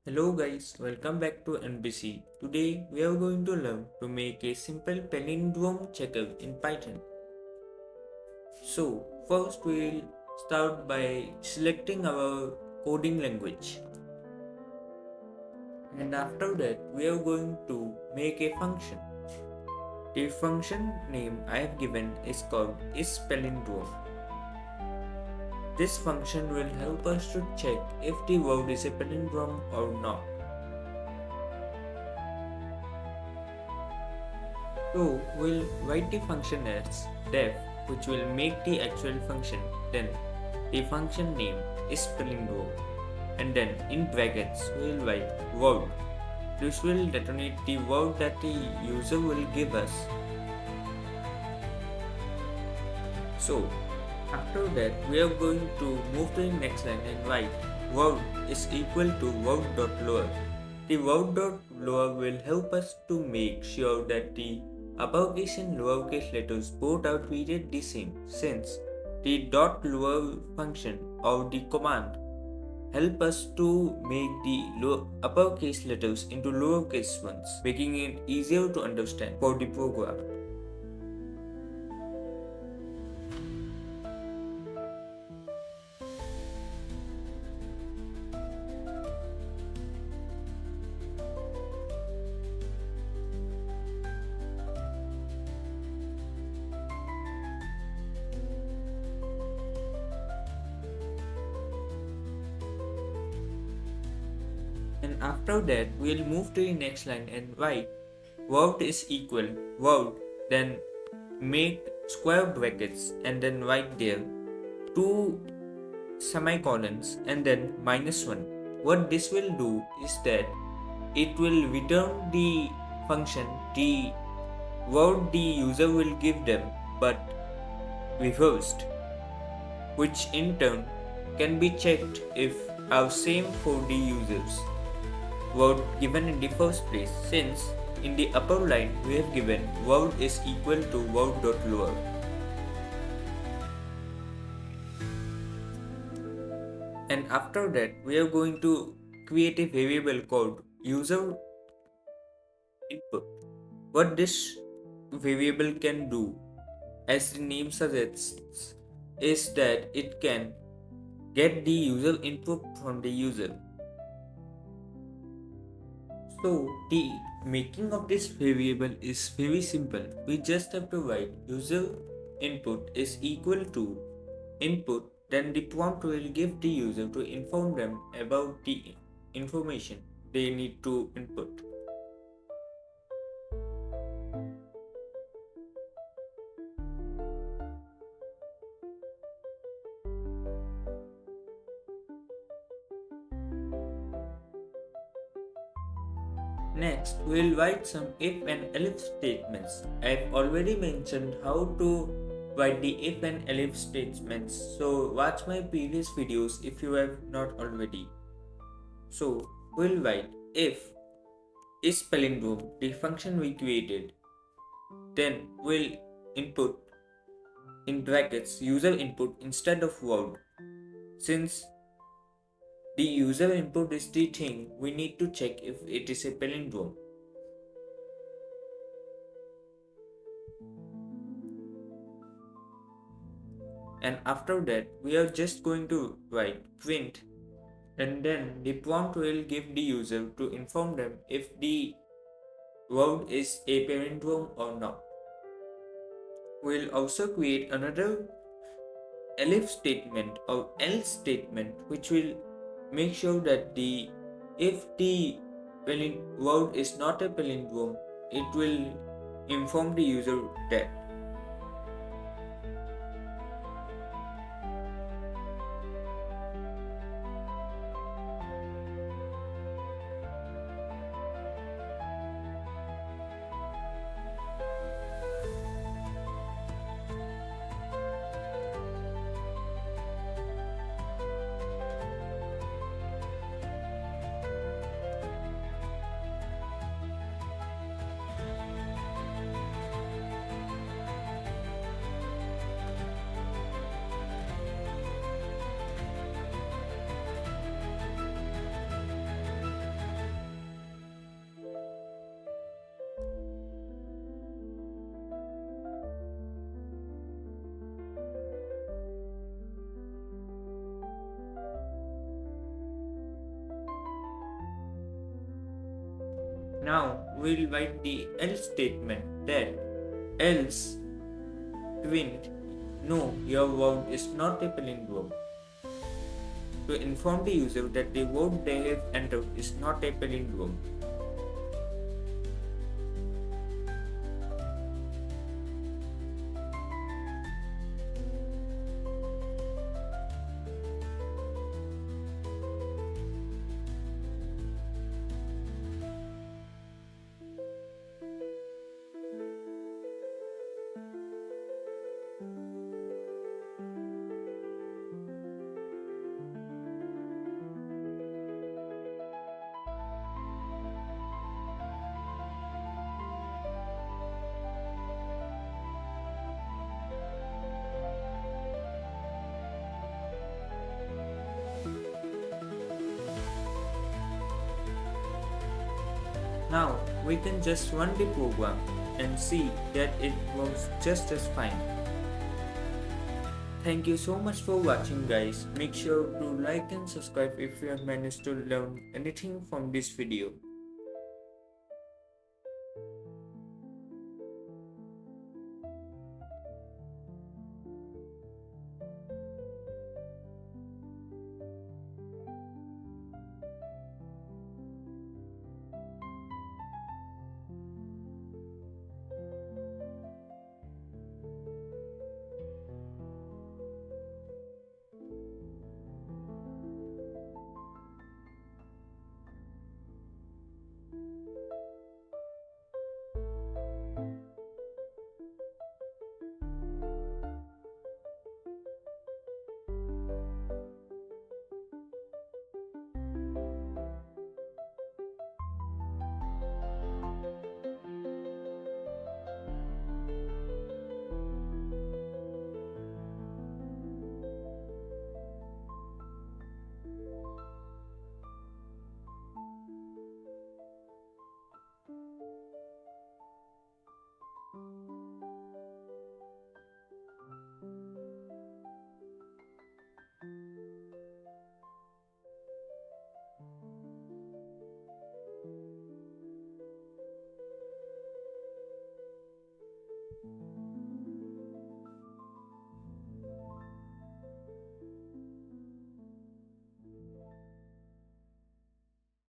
Hello guys, welcome back to NBC. Today we are going to learn to make a simple palindrome checker in Python. So first we'll start by selecting our coding language. And after that we are going to make a function. The function name I have given is called isPalindrome. This function will help us to check if the word is a palindrome or not. So we'll write the function as def, which will make the actual function. Then the function name is palindrome, and then in brackets we'll write word. This will detonate the word that the user will give us. So after that we are going to move to the next line and write word is equal to word.lower. The word.lower will help us to make sure that the uppercase and lowercase letters both are treated the same, since the .lower function or the command help us to make the uppercase letters into lowercase ones, making it easier to understand for the program. And after that we'll move to the next line and write word is equal word, then make square brackets and then write there two semicolons and then -1. What this will do is that it will return the function the word the user will give them, but reversed, which in turn can be checked if are same for the users word given in the first place, since in the upper line we have given word is equal to word.lower. And after that we are going to create a variable called user input. What this variable can do, as the name suggests, is that it can get the user input from the user. So the making of this variable is very simple. We just have to write user input is equal to input, then the prompt will give the user to inform them about the information they need to input. Next, we'll write some if and else statements. I've already mentioned how to write the if and else statements, so watch my previous videos if you have not already. So, we'll write if is palindrome, the function we created. Then we'll input in brackets user input instead of word, since the user input is the thing we need to check if it is a palindrome. And after that we are just going to write print, and then the prompt will give the user to inform them if the word is a palindrome or not. We'll also create another elif statement or else statement, which will make sure that if the word is not a palindrome, it will inform the user that. Now we'll write the else statement that else twin, no, your word is not a palindrome, to inform the user that the word they have entered is not a palindrome. Now we can just run the program and see that it works just as fine. Thank you so much for watching, guys. Make sure to like and subscribe if you have managed to learn anything from this video.